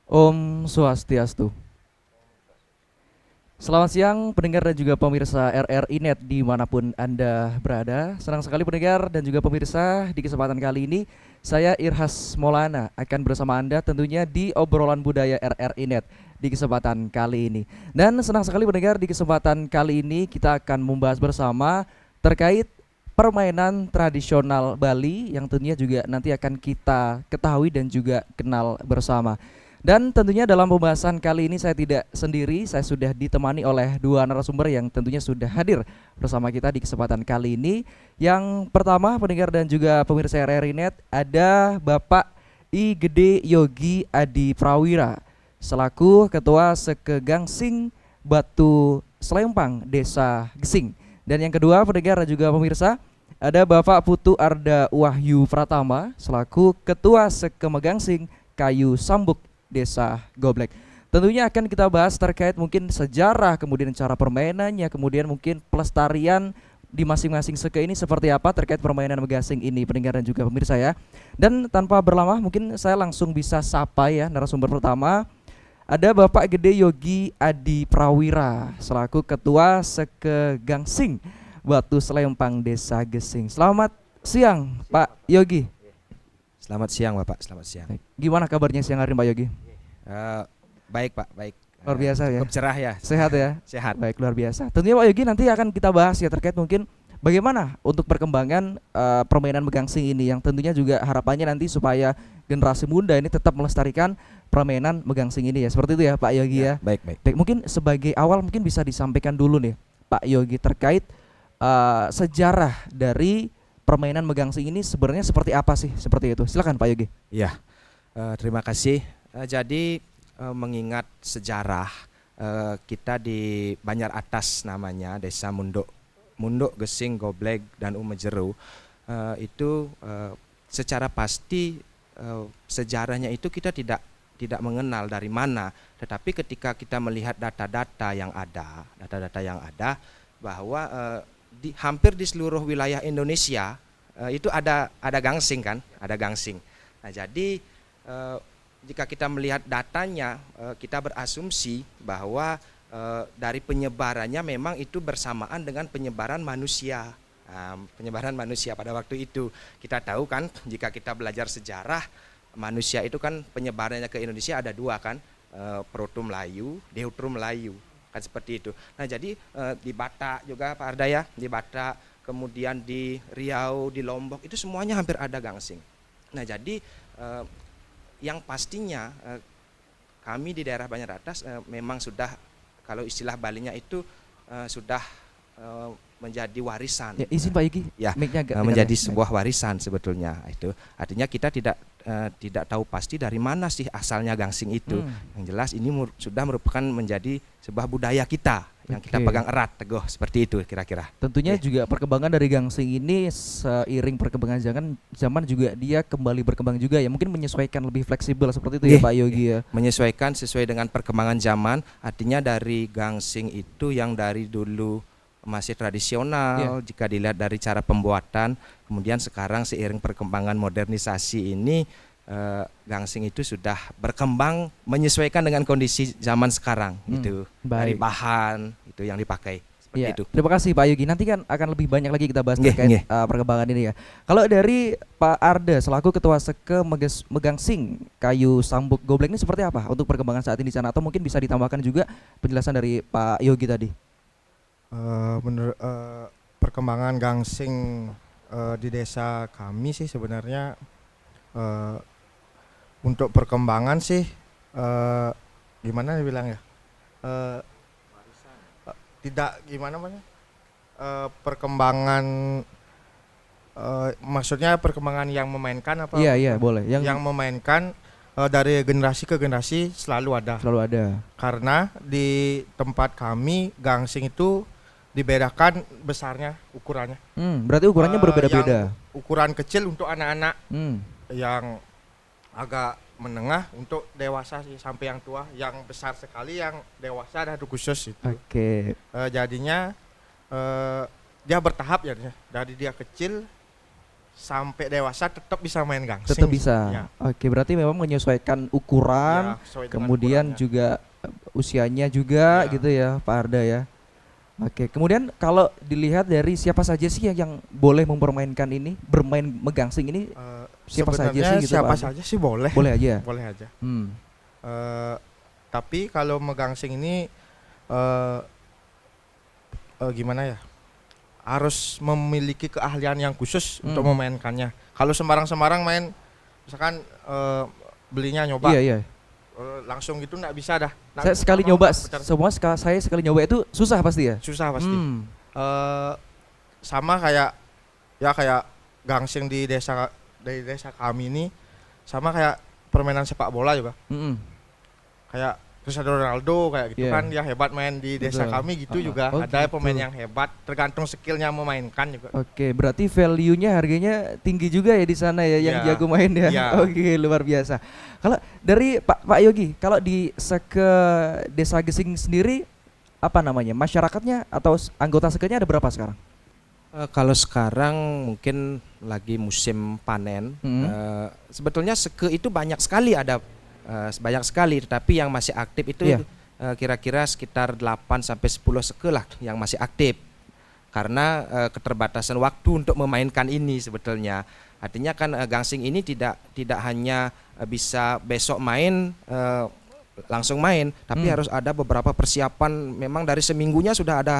Om Swastiastu. Selamat siang pendengar dan juga pemirsa RRI Net dimanapun Anda berada. Senang sekali pendengar dan juga pemirsa, di kesempatan kali ini saya Irhas Maulana akan bersama Anda tentunya di obrolan budaya RRI Net di kesempatan kali ini. Dan senang sekali pendengar, di kesempatan kali ini kita akan membahas bersama terkait permainan tradisional Bali yang tentunya juga nanti akan kita ketahui dan juga kenal bersama. Dan tentunya dalam pembahasan kali ini saya tidak sendiri, saya sudah ditemani oleh dua narasumber yang tentunya sudah hadir bersama kita di kesempatan kali ini. Yang pertama pendengar dan juga pemirsa RRI Net, ada Bapak I Gede Yogi Adi Prawira selaku Ketua Sekegangsing Batu Selempang Desa Gesing. Dan yang kedua pendengar dan juga pemirsa, ada Bapak Putu Arda Wahyu Pratama selaku Ketua Sekemegangsing Kayu Sambuk Desa Goblek. Tentunya akan kita bahas terkait mungkin sejarah, kemudian cara permainannya, kemudian mungkin pelestarian di masing-masing seke ini seperti apa terkait permainan megasing ini pendengar dan juga pemirsa ya. Dan tanpa berlama mungkin saya langsung bisa sapa ya narasumber pertama. Ada Bapak Gede Yogi Adi Prawira selaku Ketua Sekegangsing Batu Selempang Desa Gesing. Selamat siang Pak Yogi. Selamat siang Bapak, selamat siang. Baik. Gimana kabarnya siang hari ini Pak Yogi? Baik Pak, baik. Luar biasa ya. Cukup cerah ya. Sehat ya. Sehat. Baik, luar biasa. Tentunya Pak Yogi nanti akan kita bahas ya terkait mungkin bagaimana untuk perkembangan permainan megangsing ini yang tentunya juga harapannya nanti supaya generasi muda ini tetap melestarikan permainan megangsing ini ya. Seperti itu ya Pak Yogi ya. Baik, baik. Baik, mungkin sebagai awal mungkin bisa disampaikan dulu nih Pak Yogi terkait sejarah dari permainan megangsing ini sebenarnya seperti apa sih? Seperti itu. Silakan Pak Yogi. Ya, terima kasih. Jadi mengingat sejarah kita di Banjar Atas namanya Desa Munduk, Gesing, Goblek dan Umejeru itu secara pasti sejarahnya itu kita tidak mengenal dari mana. Tetapi ketika kita melihat data-data yang ada bahwa hampir di seluruh wilayah Indonesia itu ada gangsing kan, ada gangsing. Nah jadi jika kita melihat datanya kita berasumsi bahwa dari penyebarannya memang itu bersamaan dengan penyebaran manusia. Penyebaran manusia pada waktu itu kita tahu kan, jika kita belajar sejarah manusia itu kan penyebarannya ke Indonesia ada dua kan, Proto Melayu, Deutero Melayu. Kan seperti itu. Nah jadi di Batak juga Pak Arda ya, di Batak, kemudian di Riau, di Lombok itu semuanya hampir ada gangsing. Nah jadi yang pastinya kami di daerah Banjar Atas memang sudah, kalau istilah Balinya itu sudah menjadi warisan. Ya, izin Pak Yogi. Ya, menjadi sebuah warisan sebetulnya itu. Artinya kita tidak tahu pasti dari mana sih asalnya gangsing itu. Yang jelas ini sudah merupakan menjadi sebuah budaya kita yang kita pegang erat teguh seperti itu kira-kira. Tentunya juga perkembangan dari gangsing ini seiring perkembangan zaman juga dia kembali berkembang juga ya. Mungkin menyesuaikan lebih fleksibel seperti itu ya Pak Yogi ya. Menyesuaikan sesuai dengan perkembangan zaman. Artinya dari gangsing itu yang dari dulu masih tradisional jika dilihat dari cara pembuatan, kemudian sekarang seiring perkembangan modernisasi ini gangsing itu sudah berkembang menyesuaikan dengan kondisi zaman sekarang gitu. Dari bahan itu yang dipakai seperti itu. Terima kasih Pak Yogi. Nanti kan akan lebih banyak lagi kita bahas terkait perkembangan ini ya. Kalau dari Pak Arda selaku Ketua Megangsing Kayu Sambuk Goblek ini seperti apa untuk perkembangan saat ini di sana, atau mungkin bisa ditambahkan juga penjelasan dari Pak Yogi tadi? Menurut perkembangan gangsing di desa kami sih sebenarnya untuk perkembangan sih gimana dibilang ya, tidak gimana namanya, perkembangan maksudnya perkembangan yang memainkan apa? Iya boleh. Yang memainkan dari generasi ke generasi selalu ada. Karena di tempat kami gangsing itu dibedakan besarnya, ukurannya. Berarti ukurannya berbeda-beda. Ukuran kecil untuk anak-anak, yang agak menengah untuk dewasa sih, sampai yang tua. Yang besar sekali yang dewasa ada khusus itu. Jadinya dia bertahap ya, dari dia kecil sampai dewasa tetap bisa main gangsing. Tetap bisa. Ya. Oke, berarti memang menyesuaikan ukuran, Ya, sesuai dengan kemudian ukurannya. juga usianya juga Ya. gitu ya, Pak Arda ya. Oke, kemudian kalau dilihat dari siapa saja sih yang boleh mempermainkan ini, bermain megangsing ini, siapa saja Sebenarnya sih gitu, siapa Pak Arda? saja sih boleh. Boleh aja. Boleh aja. Hmm. Tapi kalau megangsing ini gimana ya? Harus memiliki keahlian yang khusus untuk memainkannya. Kalau sembarang-sembarang main, misalkan belinya nyoba, Iya, iya. langsung gitu nggak bisa dah. Saya sekali nyoba, saya sekali nyoba itu susah pasti ya. Susah pasti. Sama kayak gangsing di desa kami ini, sama kayak permainan sepak bola juga. Kayak Cristiano Ronaldo kayak gitu kan, dia hebat main di desa Betul. kami gitu juga. Oh, ada gitu. pemain yang hebat, tergantung skillnya memainkan juga. Oke, berarti value-nya harganya tinggi juga ya di sana ya, yang Iya. jago main ya. Iya. Oke, luar biasa. Kalau dari Pak Yogi, kalau di Seke Desa Gesing sendiri apa namanya? Masyarakatnya atau anggota sekenya ada berapa sekarang? Kalau sekarang mungkin lagi musim panen. Sebetulnya seke itu banyak sekali tetapi yang masih aktif itu Iya. Kira-kira sekitar 8 sampai 10 seke lah yang masih aktif. Karena keterbatasan waktu untuk memainkan ini sebetulnya. Artinya kan gangsing ini tidak hanya bisa besok main langsung main, tapi harus ada beberapa persiapan. Memang dari seminggunya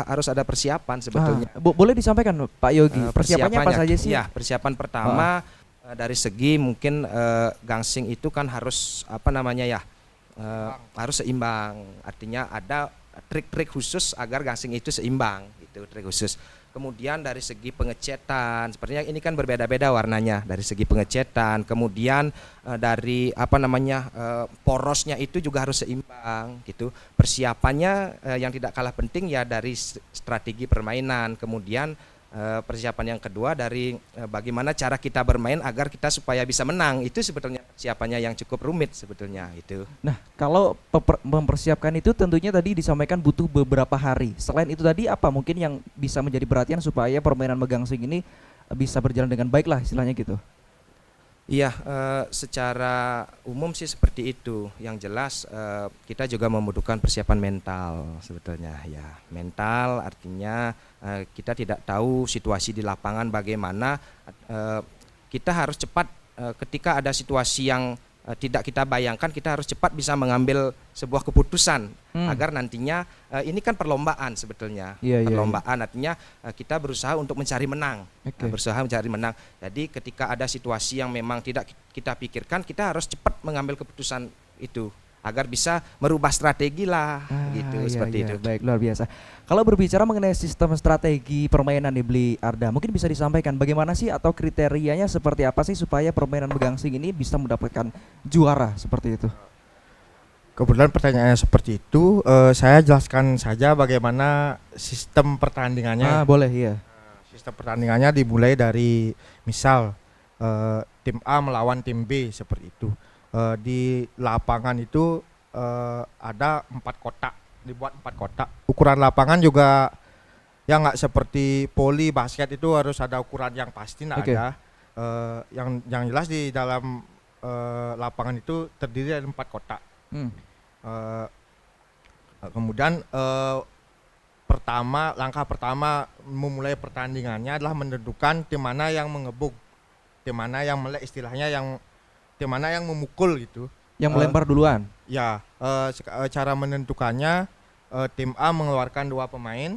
harus ada persiapan sebetulnya. Boleh disampaikan Pak Yogi, persiapannya apa saja sih? Ya, persiapan pertama dari segi mungkin gangsing itu kan harus harus seimbang. Artinya ada trik-trik khusus agar gangsing itu seimbang, gitu, trik khusus. Kemudian dari segi pengecetan, sepertinya ini kan berbeda-beda warnanya dari segi pengecetan. Kemudian dari porosnya itu juga harus seimbang, gitu. Persiapannya yang tidak kalah penting ya dari strategi permainan. Kemudian persiapan yang kedua dari bagaimana cara kita bermain agar kita supaya bisa menang. Itu sebetulnya persiapannya yang cukup rumit sebetulnya itu. Nah, kalau mempersiapkan itu tentunya tadi disampaikan butuh beberapa hari. Selain itu tadi apa mungkin yang bisa menjadi perhatian supaya permainan megangsing ini bisa berjalan dengan baik lah istilahnya gitu? Iya, secara umum sih seperti itu. Yang jelas kita juga membutuhkan persiapan mental sebetulnya. Ya, mental artinya kita tidak tahu situasi di lapangan bagaimana. Kita harus cepat ketika ada situasi yang tidak kita bayangkan, kita harus cepat bisa mengambil sebuah keputusan agar nantinya ini kan perlombaan sebetulnya. Perlombaan artinya kita berusaha untuk mencari menang. Jadi ketika ada situasi yang memang tidak kita pikirkan, kita harus cepat mengambil keputusan itu agar bisa merubah strategi lah, seperti itu. Baik, luar biasa. Kalau berbicara mengenai sistem strategi permainan di Bli Arda, mungkin bisa disampaikan bagaimana sih atau kriterianya seperti apa sih supaya permainan megangsing ini bisa mendapatkan juara seperti itu? Kebetulan pertanyaannya seperti itu, saya jelaskan saja bagaimana sistem pertandingannya. Boleh, iya. Sistem pertandingannya dimulai dari misal tim A melawan tim B seperti itu. Di lapangan itu ada 4 kotak, dibuat 4 kotak. Ukuran lapangan juga ya nggak seperti voli basket itu harus ada ukuran yang pasti, nggak ada. Yang jelas di dalam lapangan itu terdiri dari 4 kotak. Kemudian langkah pertama memulai pertandingannya adalah menentukan tim mana yang mengebuk, tim mana yang melek, istilahnya tim mana yang memukul gitu. Yang melempar duluan. Ya, cara menentukannya tim A mengeluarkan 2 pemain,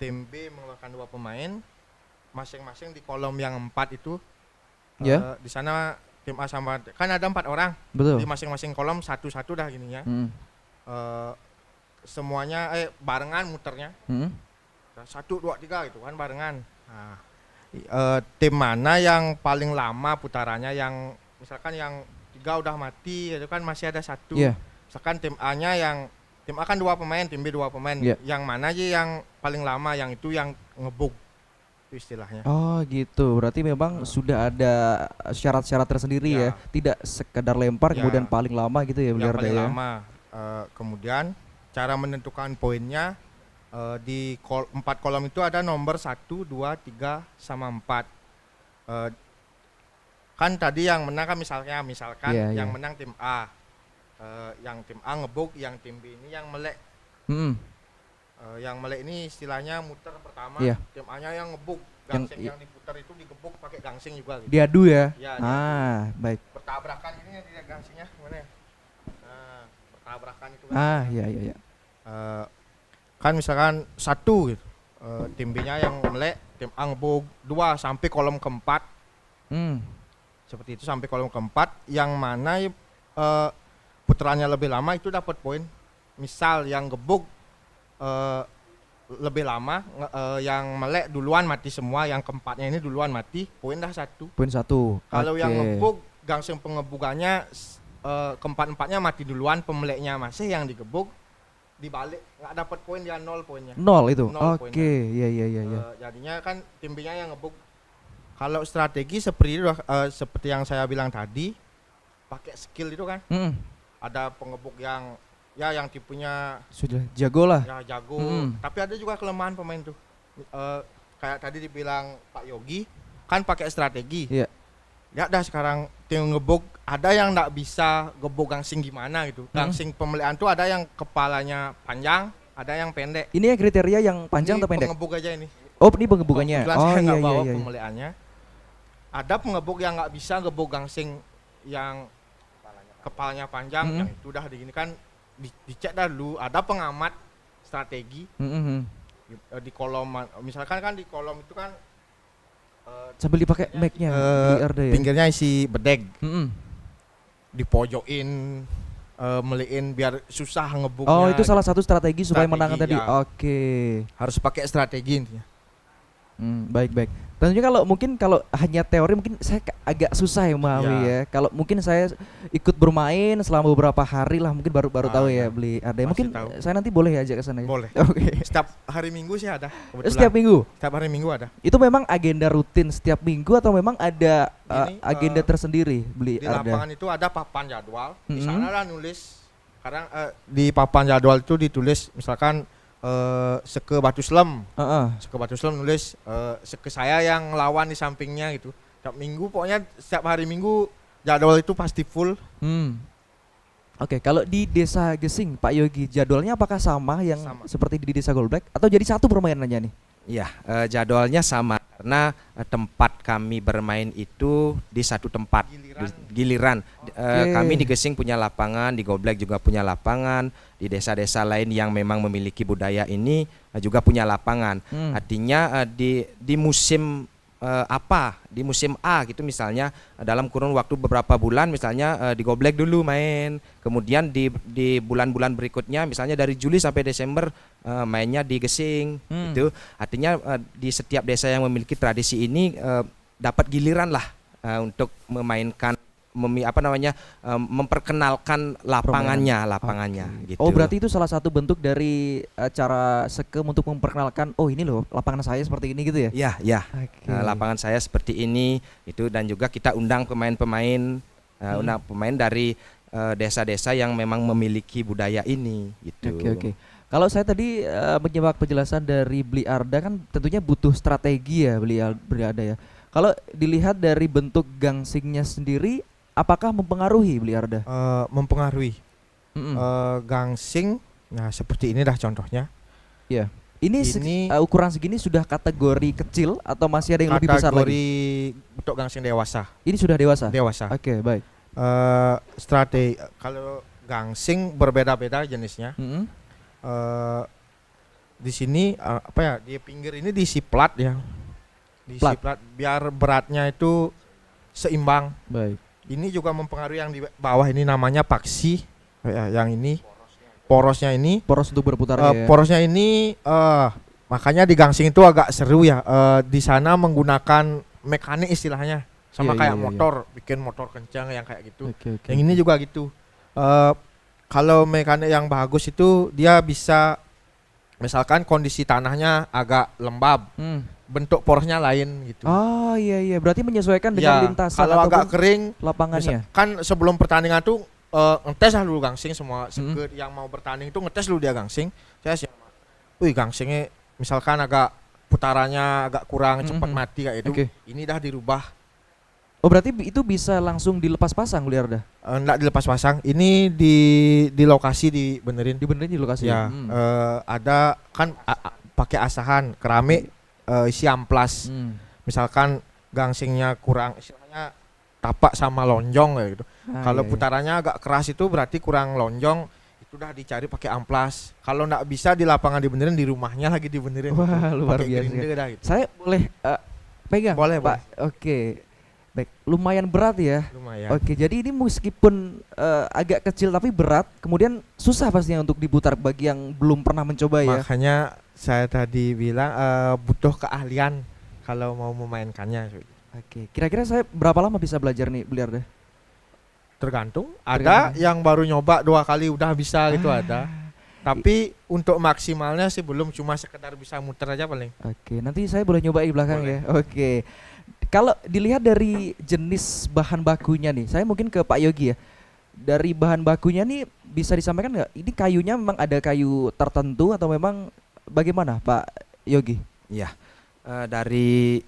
tim B mengeluarkan 2 pemain, masing-masing di kolom yang 4 itu. Di sana tim A sama kan ada 4 orang. Betul. Di masing-masing kolom satu-satu dah gininya. Semuanya barengan muternya. 1, 2, 3 gitu kan barengan. Nah, tim mana yang paling lama putarannya, yang misalkan yang 3 udah mati itu kan masih ada 1. Misalkan tim A kan 2 pemain, tim B 2 pemain. Yang mana aja yang paling lama, yang itu yang ngebuk itu istilahnya. Oh gitu, berarti memang sudah ada syarat-syarat tersendiri ya. Tidak sekedar lempar kemudian paling lama gitu ya, yang paling ya. lama. Kemudian cara menentukan poinnya di 4 kolom itu ada nomor 1, 2, 3 sama 4. Kan tadi yang menang kan misalkan Iya, yang iya. menang tim A. Yang tim A ngebuk, yang tim B ini yang melek. Mm-mm. Yang melek ini istilahnya muter pertama, Iya. tim A-nya yang ngebuk. Yang- Gangsing yang diputar itu digebuk pakai gangsing juga gitu. Diadu ya. Iya, Baik. Bertabrakan ini yang tidak gangsingnya gimana ya? Nah, bertabrakan itu kan. Iya iya iya. Kan misalkan satu gitu. Tim B-nya yang melek, tim A ngebuk 2 sampai kolom keempat. Hmm. Seperti itu sampai kolom keempat, yang mana putarannya lebih lama itu dapat poin. Misal yang gebuk lebih lama, yang melek duluan mati semua, yang keempatnya ini duluan mati, poin dah 1. Poin 1. Kalau yang Oke. ngebuk gangsing pengebukannya keempat-empatnya mati duluan, pemeleknya masih yang digebuk dibalik nggak dapat poin, dia 0 poinnya. 0 itu. Nol Oke, poinnya. iya iya iya iya. Jadinya kan tim B-nya yang ngebuk. Kalau strategi seperti itu, seperti yang saya bilang tadi, pakai skill itu kan. Mm-mm. Ada pengebuk yang ya yang tipenya Sudah jago lah. ya jago, Mm. tapi ada juga kelemahan pemain tuh. Kayak tadi dibilang Pak Yogi kan pakai strategi. Iya. Ya dah sekarang tim ngebuk ada yang nggak bisa gebuk gangsing gimana gitu. Gangsing pemelian tuh ada yang kepalanya panjang, ada yang pendek. Ini yang kriteria yang panjang Ini atau pendek? pengebuk aja ini. Oh, ini pengebukannya. Kebetulan Oh saya iya nggak iya bawa iya. pemeliannya. Ada pengebuk yang nggak bisa gebuk gangsing yang kepalanya panjang, Mm-mm. yang itu udah diginikan dicek dah dulu. Ada pengamat strategi Mm-mm. di kolom, misalkan kan di kolom itu kan Sambil dipakai mic-nya di RD ya. pinggirnya isi bedeg, Mm-mm. dipojokin, meliin biar susah ngebuknya. Oh, itu salah satu strategi supaya Strategi, menang tadi. ya. Oke. Harus pakai strategi intinya. Baik baik. Tentunya kalau mungkin kalau hanya teori mungkin saya agak susah ya memahami ya. Kalau mungkin saya ikut bermain selama beberapa hari lah mungkin baru tahu ya Ya. beli ada. Pasti Mungkin tahu. saya nanti boleh ya ajak ke sana ya. Boleh. Oke. Setiap hari Minggu sih ada. Kebetulan. Setiap minggu. Setiap hari Minggu ada. Itu memang agenda rutin setiap minggu atau memang ada Gini, agenda tersendiri beli Di ada? lapangan itu ada papan jadwal. Di Mm-mm. sana lah nulis. Sekarang di papan jadwal itu ditulis misalkan seke Batu Slem. Heeh. Seke Batu Slem nulis seke saya yang lawan di sampingnya gitu. Setiap minggu pokoknya setiap hari Minggu jadwal itu pasti full. Oke, kalau di Desa Gesing Pak Yogi jadwalnya apakah sama yang Sama. seperti di Desa Golblek atau jadi satu permainannya nih? Iya, jadwalnya sama karena tempat kami bermain itu di satu tempat giliran. Oke. Kami di Gesing punya lapangan, di Goblek juga punya lapangan, di desa-desa lain yang memang memiliki budaya ini juga punya lapangan. Artinya di musim di musim A gitu misalnya dalam kurun waktu beberapa bulan misalnya di Goblek dulu main, kemudian di bulan-bulan berikutnya misalnya dari Juli sampai Desember mainnya di Gesing gitu. Artinya di setiap desa yang memiliki tradisi ini dapat giliran lah untuk memainkan memperkenalkan lapangannya gitu. Oh, berarti itu salah satu bentuk dari cara Sekem untuk memperkenalkan, oh ini loh lapangan saya seperti ini gitu ya? Ya, ya. Oke. Lapangan saya seperti ini itu, dan juga kita undang pemain-pemain undang pemain dari desa-desa yang memang memiliki budaya ini gitu. Oke. Kalau saya tadi menyimak penjelasan dari Bli Arda kan tentunya butuh strategi ya Bli Arda ya. Kalau dilihat dari bentuk gangsingnya sendiri, apakah mempengaruhi Bli Arda? Mempengaruhi. Gangsing, nah seperti ini dah contohnya. Ya. Ini ukuran segini sudah kategori kecil atau masih ada yang lebih besar lagi? Kategori bentuk gangsing dewasa. Ini sudah dewasa. Dewasa. Oke, baik. Strategi kalau gangsing berbeda-beda jenisnya. Di sini di pinggir ini diisi plat ya. Diisi plat biar beratnya itu seimbang. Baik. Ini juga mempengaruhi yang di bawah ini namanya paksi. Yang ini porosnya ini. Poros untuk berputarnya. Porosnya ini makanya di gangsing itu agak seru ya. Di sana menggunakan mekanik istilahnya. Sama kayak motor, bikin motor kencang yang kayak gitu. Yang ini juga gitu. Kalau mekanik yang bagus itu dia bisa misalkan kondisi tanahnya agak lembab. Bentuk porosnya lain gitu. Oh iya, berarti menyesuaikan dengan lintasan kalau agak kering lapangannya. Kan sebelum pertandingan tuh ngetes lah dulu gangsing semua sekut yang mau bertanding itu ngetes dulu dia gangsing. Saya sih, gangsingnya misalkan agak putarannya agak kurang cepat mati kayak itu. Ini dah dirubah Oh berarti itu bisa langsung dilepas pasang Bliarda? Enggak dilepas pasang. Ini di lokasi dibenerin. Dibenerin di lokasi? Ya, ada kan pakai asahan keramik isi amplas. Misalkan gangsingnya kurang, istilahnya tapak sama lonjong kayak gitu. Kalau iya. putarannya agak keras itu berarti kurang lonjong. Itu udah dicari pakai amplas. Kalau nggak bisa di lapangan dibenerin, di rumahnya lagi dibenerin. Wah, luar Pakai biasa. grinder dah gitu. Saya boleh pegang? Boleh, Pak. Oke. Baik, lumayan berat ya. Lumayan. Oke, jadi ini meskipun agak kecil tapi berat, kemudian susah pastinya untuk diputar bagi yang belum pernah mencoba ya. Makanya saya tadi bilang butuh keahlian kalau mau memainkannya. Oke, kira-kira saya berapa lama bisa belajar nih Bliarda? Tergantung. Ada yang baru nyoba 2 kali udah bisa gitu ada. Tapi untuk maksimalnya sih belum, cuma sekedar bisa muter aja paling. Oke, nanti saya boleh nyoba di belakang Boleh. ya. Oke. Kalau dilihat dari jenis bahan bakunya nih, saya mungkin ke Pak Yogi ya. Dari bahan bakunya nih bisa disampaikan nggak? Ini kayunya memang ada kayu tertentu atau memang bagaimana Pak Yogi? Ya, dari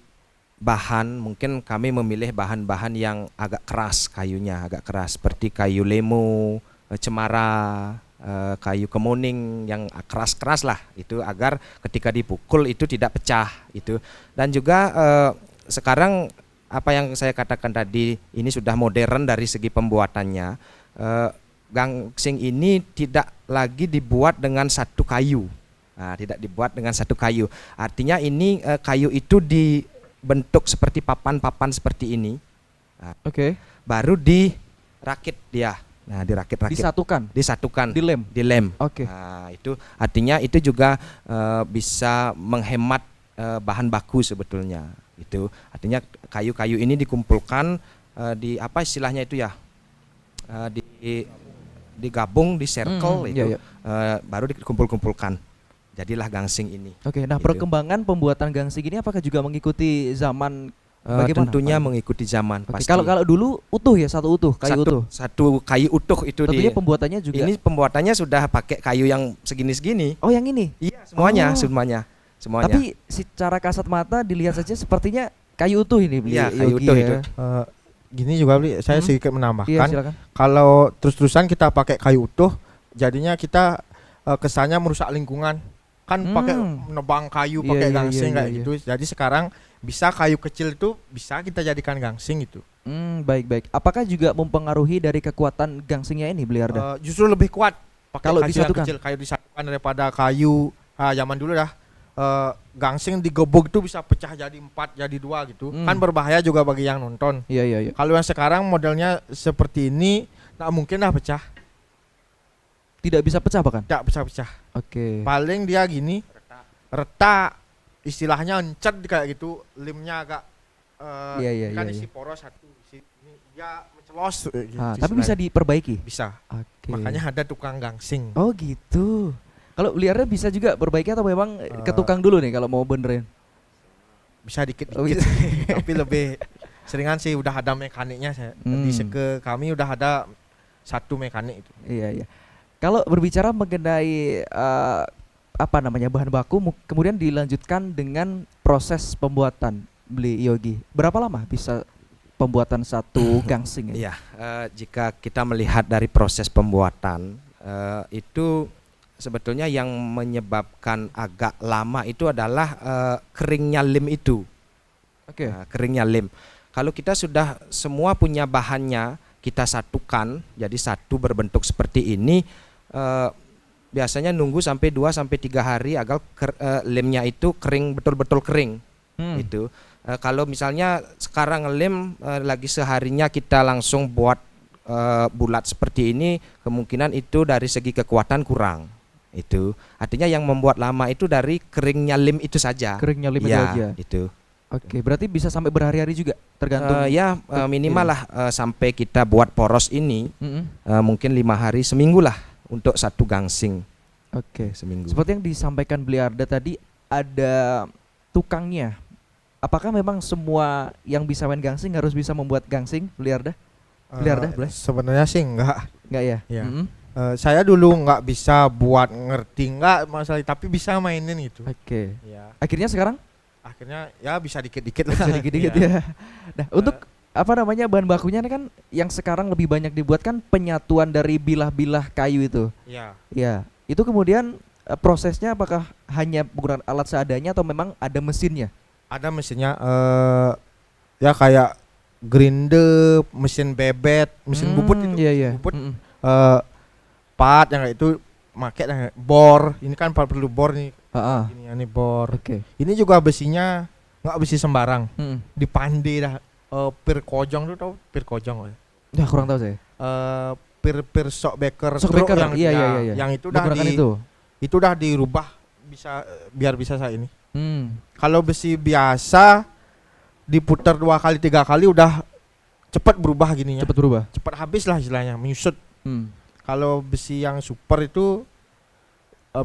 bahan mungkin kami memilih bahan-bahan yang agak keras kayunya, agak keras seperti kayu lemo, cemara, kayu kemuning yang keras-keras lah itu, agar ketika dipukul itu tidak pecah itu. Dan juga sekarang apa yang saya katakan tadi, ini sudah modern dari segi pembuatannya. Gangsing ini tidak lagi dibuat dengan satu kayu. Nah, tidak dibuat dengan satu kayu. Artinya ini kayu itu dibentuk seperti papan-papan seperti ini. Nah, Oke. baru dirakit dia. Nah, dirakit-rakit. Disatukan, Dilem. Oke. Nah, itu artinya itu juga bisa menghemat bahan baku sebetulnya. Itu artinya kayu-kayu ini dikumpulkan di apa istilahnya itu ya? Digabung di circle itu. Iya. Baru dikumpul-kumpulkan. Jadilah gangsing ini. Oke, nah Gitu. perkembangan pembuatan gangsing ini apakah juga mengikuti zaman bagaimana? Tentunya Pak? mengikuti zaman Oke, pasti. kalau dulu utuh ya, kayu utuh. Satu kayu utuh itu Tentunya pembuatannya juga. Ini pembuatannya sudah pakai kayu yang segini-segini. Oh, yang ini. Iya, semuanya. Tapi secara kasat mata dilihat saja sepertinya kayu utuh ini Bli. Iya, kayu Yogi utuh ya. itu. Gini juga Bli, saya sedikit Iya, menambahkan. silakan. Kalau terus-terusan kita pakai kayu utuh, jadinya kita kesannya merusak lingkungan. Kan pakai menebang kayu, Iya, pakai iya, gangsing iya, kayak iya. gitu. Jadi sekarang bisa kayu kecil itu bisa kita jadikan gangsing itu. Baik. Apakah juga mempengaruhi dari kekuatan gangsingnya ini Bliarda? Justru lebih kuat pakai Kalau kayu yang disatukan? kecil, kayu disatukan daripada kayu zaman dulu dah. Gangsing digebuk itu bisa pecah jadi 4 jadi 2 gitu. Kan berbahaya juga bagi yang nonton. Iya. Kalau yang sekarang modelnya seperti ini, tak mungkin lah pecah. Tidak bisa pecah bahkan. Tidak pecah-pecah. Oke. Paling dia gini, retak, istilahnya encet kayak gitu, limnya agak Iya, kan iya. isi poros satu, ini dia mencelos. Gitu Tapi bisa istilahnya. diperbaiki. Bisa. Oke. Makanya ada tukang gangsing. Oh gitu. Kalau Bliarda bisa juga perbaiki atau memang ke tukang dulu nih kalau mau benerin? Bisa dikit-dikit. Oh, gitu. Tapi lebih seringan sih udah ada mekaniknya saya. Di Seke kami udah ada satu mekanik itu. Iya. Kalau berbicara mengenai bahan baku, kemudian dilanjutkan dengan proses pembuatan Bli Yogi. Berapa lama bisa pembuatan satu gangsing ini? Iya, jika kita melihat dari proses pembuatan itu sebetulnya yang menyebabkan agak lama itu adalah keringnya lem itu. Oke. Keringnya lem. Kalau kita sudah semua punya bahannya, kita satukan jadi satu berbentuk seperti ini, biasanya nunggu sampai 2 sampai 3 hari agar lemnya itu kering, betul-betul kering. Itu kalau misalnya sekarang lem lagi seharinya kita langsung buat bulat seperti ini, kemungkinan itu dari segi kekuatan kurang. Itu artinya yang membuat lama itu dari keringnya lem itu saja. Keringnya lem itu Ya, aja. itu. Oke, berarti bisa sampai berhari-hari juga tergantung. Minimal lah sampai kita buat poros ini mungkin 5 hari, seminggu lah untuk satu gangsing. Oke. Seminggu. Seperti yang disampaikan Bliarda tadi, ada tukangnya. Apakah memang semua yang bisa main gangsing harus bisa membuat gangsing, Bliarda? Bliarda, boleh? Sebenarnya sih enggak. Enggak ya? Iya. Saya dulu nggak bisa buat ngerti nggak masalah, tapi bisa mainin gitu. Oke. Ya. Akhirnya sekarang Akhirnya ya bisa dikit-dikit lah. bisa dikit-dikit ya. Nah, untuk apa namanya bahan bakunya kan yang sekarang lebih banyak dibuat kan penyatuan dari bilah-bilah kayu itu. Ya, Ya, itu kemudian prosesnya apakah hanya menggunakan alat seadanya atau memang ada mesinnya? ada mesinnya ya kayak grinder, mesin bebet, mesin bubut itu, Iya iya. bubut, part yang kayak itu make bor. Ini kan perlu bor nih. Heeh. Ini bor. Oke. Ini juga besinya nggak besi sembarang. Mm-mm. Dipandai dah. Pir kojong tuh tau pir kojong. Ya kurang tahu saya. Pir shockbreaker Shockbreaker, truk yang iya, ya, iya, iya. yang itu dah Menggunakan di itu. itu dah dirubah bisa biar bisa saya ini. Hmm. Kalau besi biasa diputar 2 kali 3 kali udah cepat berubah gininya. Cepat berubah. Cepat habis lah istilahnya, menyusut. Hmm. Kalau besi yang super itu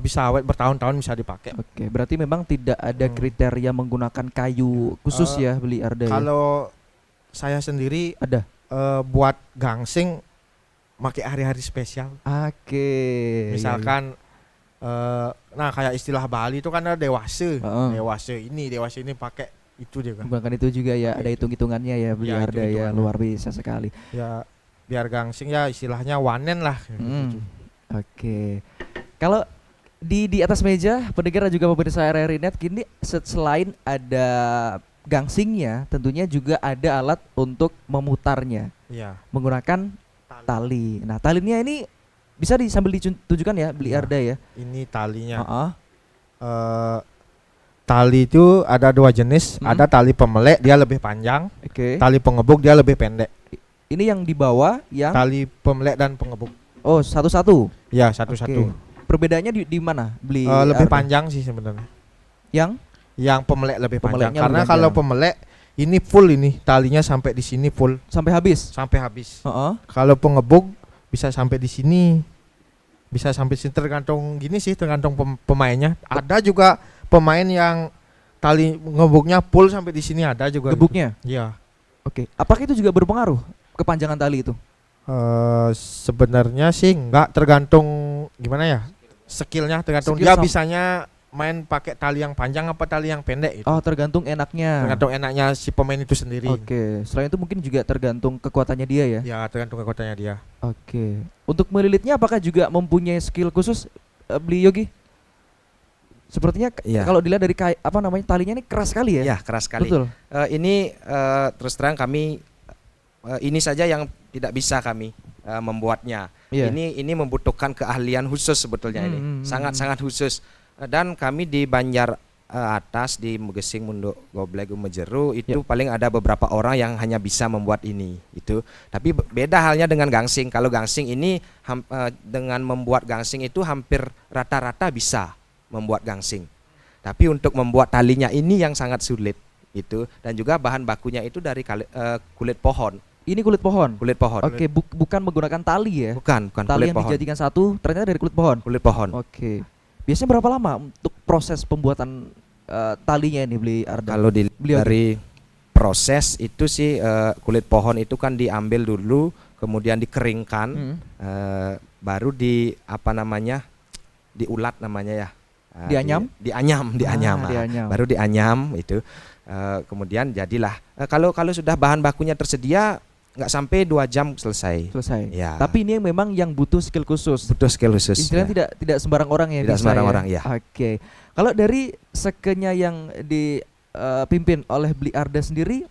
bisa awet bertahun-tahun bisa dipakai. Oke, berarti memang tidak ada kriteria menggunakan kayu khusus ya beli Arda ya? Kalau saya sendiri Ada. buat gangsing pakai hari-hari spesial. Oke. Misalkan nah kayak istilah Bali itu kan ada dewasa. Heeh. Dewasa ini pakai itu dia kan. Menggunakan itu juga ya, ada hitung-hitungannya ya beli Ya, Arda ya, hitung-hitungannya. luar biasa sekali. Ya biar gangsing ya istilahnya wanen lah. Hmm. Oke. Kalau di atas meja pendengar dan juga pemirsa RRI Net kini selain ada gangsingnya, tentunya juga ada alat untuk memutarnya Iya. menggunakan tali. Nah, talinya ini bisa sambil ditunjukkan ya beli Iya. Arda ya. Ini talinya. Heeh. Tali itu ada 2 jenis. Hmm. Ada tali pemelek dia lebih panjang, Oke. tali pengebuk dia lebih pendek. Ini yang di bawah yang Tali pemelek dan pengebuk. oh satu-satu. Ya satu-satu. Oke. Perbedaannya di mana beli Lebih Arda? panjang sih sebenarnya. Yang Yang pemelek lebih panjang. Pemeleknya Karena lebih kalau panjang. pemelek ini full ini talinya sampai di sini full sampai habis. sampai habis. Heeh. Kalau pengebuk bisa sampai di sini. Bisa sampai sini tergantung gini sih tergantung pemainnya. Ada juga pemain yang tali ngebuknya full sampai di sini ada juga. Gebuknya. Iya. Oke. Apakah itu juga berpengaruh kepanjangan tali itu? Sebenarnya sih enggak tergantung gimana ya skillnya tergantung Skill dia sam- bisanya main pakai tali yang panjang apa tali yang pendek itu. Oh, tergantung enaknya. Tergantung enaknya si pemain itu sendiri. Oke. Selain itu mungkin juga tergantung kekuatannya dia ya. Ya tergantung kekuatannya dia. Oke. Untuk melilitnya apakah juga mempunyai skill khusus beli Yogi? Sepertinya Iya. kalau dilihat dari apa namanya talinya ini keras sekali ya. Ya, keras sekali. Betul. Ini terus terang kami ini saja yang tidak bisa kami membuatnya. Iya. Ini membutuhkan keahlian khusus sebetulnya ini. Sangat-sangat khusus. Dan kami di Banjar atas di Gesing Munduk Gobleg Umejeru itu paling ada beberapa orang yang hanya bisa membuat ini itu. Tapi beda halnya dengan gangsing. Kalau gangsing ini dengan membuat gangsing itu hampir rata-rata bisa membuat gangsing. Tapi untuk membuat talinya ini yang sangat sulit itu dan juga bahan bakunya itu dari kulit pohon. Ini kulit pohon. Kulit pohon. Oke, bukan menggunakan tali ya. Bukan Tali kulit yang pohon. dijadikan satu ternyata dari kulit pohon. Kulit pohon. Oke. Biasanya berapa lama untuk proses pembuatan talinya ini beli Arda? Kalau Beliau dari proses itu sih kulit pohon itu kan diambil dulu, kemudian dikeringkan, baru diulat namanya ya. Dianyam? Dianyam. Dianyam. Baru dianyam itu. Kemudian jadilah. Kalau sudah bahan bakunya tersedia, nggak sampai 2 jam selesai. Ya. Tapi ini memang yang butuh skill khusus. Butuh skill khusus. Istilahnya tidak sembarang orang yang Tidak bisa sembarang ya. orang, ya. Oke. Kalau dari sekenya yang dipimpin oleh Beli Arda sendiri,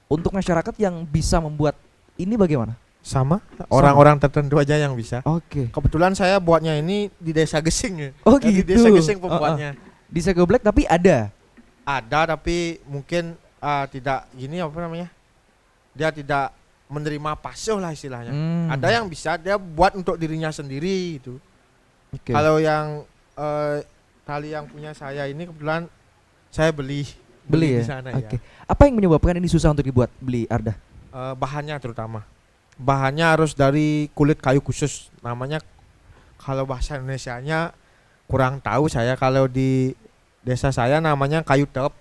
untuk masyarakat yang bisa membuat ini bagaimana? Sama orang-orang tertentu aja yang bisa. Oke. Kebetulan saya buatnya ini di Desa Gesing ya. Oh Di gitu. Desa Gesing pembuatnya. Di Sego Black tapi ada. Ada tapi mungkin tidak gini apa namanya? Dia tidak menerima pasio lah istilahnya. Ada yang bisa dia buat untuk dirinya sendiri itu. Oke. Kalau yang tali yang punya saya ini kebetulan saya beli Beli di ya. sana Oke. ya. Apa yang menyebabkan ini susah untuk dibuat Beli Arda? Bahannya terutama. Bahannya harus dari kulit kayu khusus. Namanya kalau bahasa Indonesianya kurang tahu saya. Kalau di desa saya namanya kayu tep.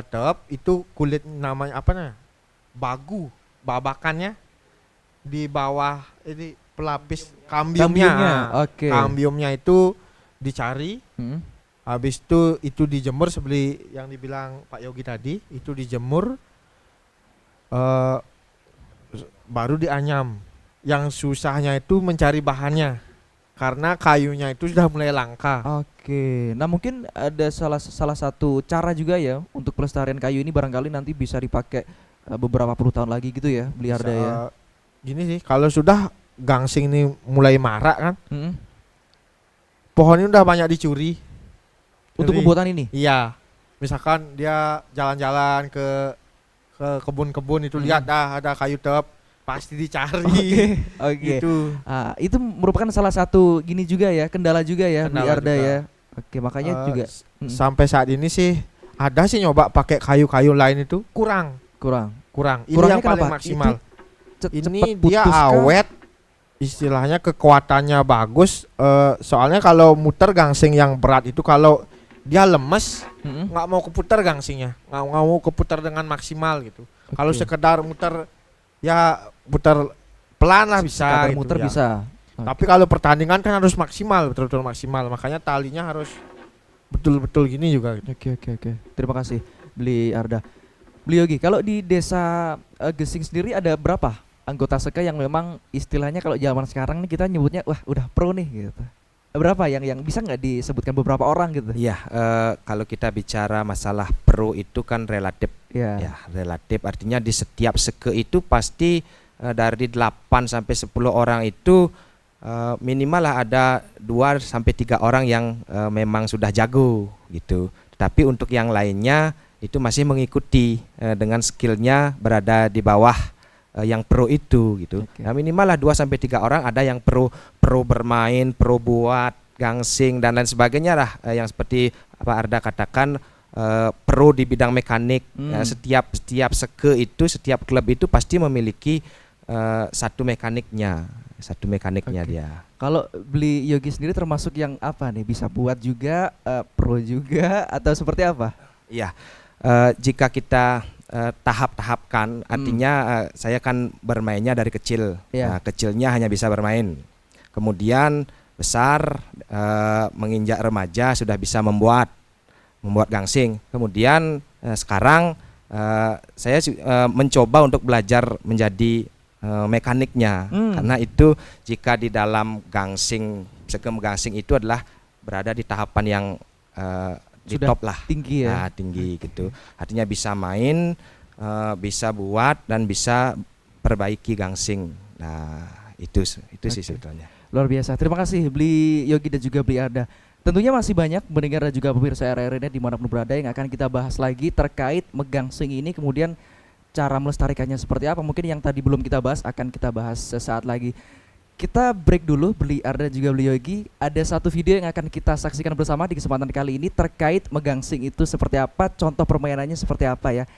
Tep itu kulit namanya apa namanya? Bagu, babakannya di bawah ini pelapis kambiumnya. Oke. Kambiumnya itu dicari, Hmm. habis itu dijemur seperti yang dibilang Pak Yogi tadi, itu dijemur. eh, baru dianyam. Yang susahnya itu mencari bahannya karena kayunya itu sudah mulai langka. Oke. Nah, mungkin ada salah satu cara juga ya untuk pelestarian kayu ini barangkali nanti bisa dipakai beberapa puluh tahun lagi gitu ya, beli Arda ya. Gini sih, kalau sudah gangsing ini mulai marak kan, Mm-mm. pohonnya udah banyak dicuri. Untuk Jadi, pembuatan ini. iya, misalkan dia jalan-jalan ke kebun-kebun itu, Hmm. lihat dah ada kayu tep, pasti dicari. Oke. Gitu. Itu merupakan salah satu gini juga ya, kendala juga ya beli Kendala Arda juga. ya. Oke, makanya Eh, juga Sampai saat ini sih ada sih nyoba pakai kayu-kayu lain itu kurang. kurang. Ini Kurangnya yang paling kenapa? maksimal. Cepet Ini dia putus kah? awet, istilahnya kekuatannya bagus. Soalnya kalau muter gangsing yang berat itu, kalau dia lemes Mm-mm. nggak mau keputar gangsingnya, nggak mau keputar dengan maksimal gitu. Kalau Oke. sekedar muter ya putar pelan lah bisa Kadar gitu muter ya. bisa. Tapi kalau pertandingan kan harus maksimal, betul-betul maksimal. Makanya talinya harus betul-betul gini juga gitu. Oke. Terima kasih beli Arda. Beli Yogi, kalau di desa Gesing sendiri ada berapa anggota Seka yang memang istilahnya kalau zaman sekarang nih kita nyebutnya wah udah pro nih gitu. Berapa yang bisa nggak disebutkan beberapa orang gitu? Iya, kalau kita bicara masalah pro itu kan relatif. Ya. Ya, relatif artinya di setiap seke itu pasti dari 8 sampai 10 orang itu minimal lah ada 2 sampai 3 orang yang memang sudah jago gitu. Tapi untuk yang lainnya itu masih mengikuti dengan skillnya berada di bawah yang pro itu gitu. Oke. Nah, minimal lah 2 sampai 3 orang ada yang pro bermain, pro buat gangsing dan lain sebagainya lah, yang seperti apa Arda katakan, pro di bidang mekanik. Setiap seke itu, setiap klub itu pasti memiliki satu mekaniknya Oke. dia. Kalau beli Yogi sendiri termasuk yang apa nih? Bisa buat juga, pro juga atau seperti apa? Iya, jika kita tahap-tahapkan, artinya saya kan bermainnya dari kecil. Iya. Nah, kecilnya hanya bisa bermain, kemudian besar, menginjak remaja sudah bisa membuat gangsing. Kemudian sekarang saya mencoba untuk belajar menjadi mekaniknya, karena itu jika di dalam gangsing, segem gangsing itu adalah berada di tahapan yang di Sudah top lah, tinggi ya. nah, tinggi gitu. Artinya bisa main, bisa buat dan bisa perbaiki gangsing. Nah, itu sih sebetulnya. Luar biasa. Terima kasih beli Yogi dan juga beli Arda. Tentunya masih banyak mendengar dan juga pemirsa RRN dimanapun berada yang akan kita bahas lagi terkait megangsing ini, kemudian cara melestarikannya seperti apa. Mungkin yang tadi belum kita bahas akan kita bahas sesaat lagi. Kita break dulu, beli Arda juga beli Yogi. Ada satu video yang akan kita saksikan bersama di kesempatan kali ini terkait megangsing itu seperti apa, contoh permainannya seperti apa ya.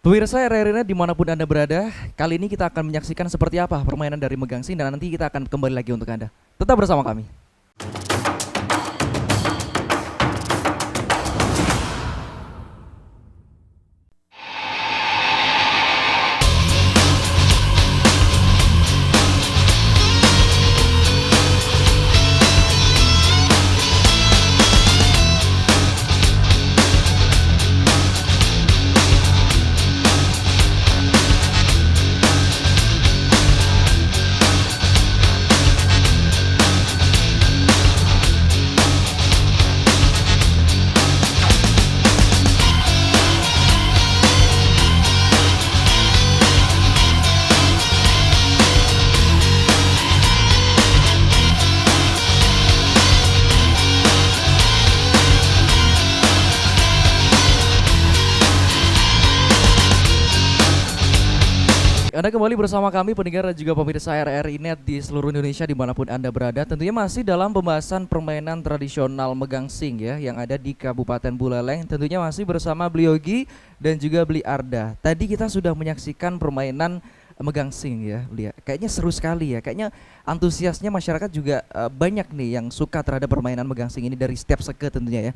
Pemirsa RRN dimanapun Anda berada, kali ini kita akan menyaksikan seperti apa permainan dari megangsing dan nanti kita akan kembali lagi untuk Anda. Tetap bersama kami. Anda kembali bersama kami pendengar dan juga pemirsa RRI Net di seluruh Indonesia dimanapun Anda berada. Tentunya masih dalam pembahasan permainan tradisional megangsing ya yang ada di Kabupaten Buleleng. Tentunya masih bersama beli Yogi dan juga beli Arda. Tadi kita sudah menyaksikan permainan megangsing ya, Beli. Kayaknya seru sekali ya. Kayaknya antusiasnya masyarakat juga banyak nih yang suka terhadap permainan megangsing ini dari setiap seke tentunya ya.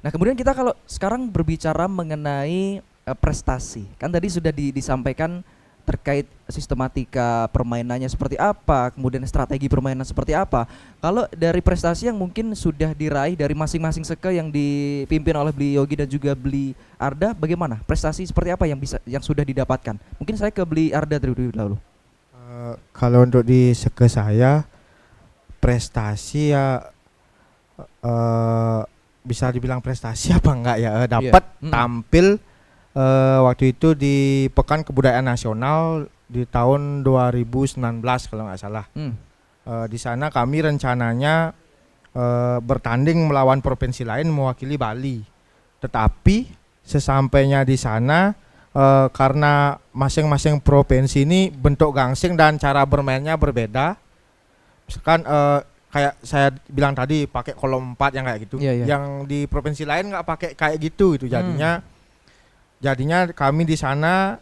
Nah, kemudian kita kalau sekarang berbicara mengenai prestasi. Kan tadi sudah disampaikan terkait sistematika permainannya seperti apa, kemudian strategi permainan seperti apa. Kalau dari prestasi yang mungkin sudah diraih dari masing-masing seke yang dipimpin oleh Bli Yogi dan juga Bli Arda, bagaimana? Prestasi seperti apa yang sudah didapatkan? Mungkin saya ke Bli Arda terlebih dahulu. Kalau untuk di seke saya prestasi ya bisa dibilang prestasi apa enggak ya, dapat tampil waktu itu di Pekan Kebudayaan Nasional di tahun 2019 kalau nggak salah. Di sana kami rencananya bertanding melawan provinsi lain mewakili Bali. Tetapi sesampainya di sana karena masing-masing provinsi ini bentuk gangsing dan cara bermainnya berbeda. Misalkan kayak saya bilang tadi pakai kolom 4 yang kayak gitu. Yang di provinsi lain nggak pakai kayak gitu itu jadinya kami di sana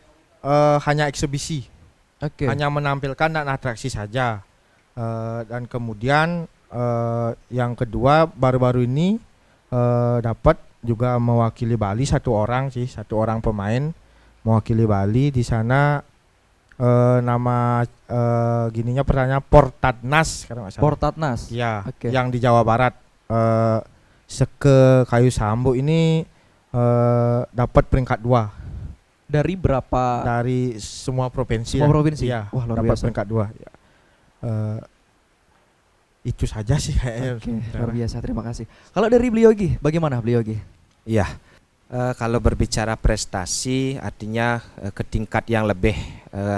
hanya eksebisi. Hanya menampilkan dan atraksi saja. Dan kemudian yang kedua baru-baru ini dapat juga mewakili Bali satu orang pemain mewakili Bali di sana. Nama gininya pertanyaan Portatnas kalau nggak salah. Portatnas. Ya, yang di Jawa Barat. Seke Kayu Sambu ini dapat peringkat 2. Dari berapa? Dari semua provinsi. Semua provinsi. Ya, wah, luar dapat biasa. peringkat 2. Ya. Itu saja sih kayaknya. Luar biasa, terima kasih. Kalau dari Bli Yogi, bagaimana Bli Yogi? Iya. Kalau berbicara prestasi artinya ke tingkat yang lebih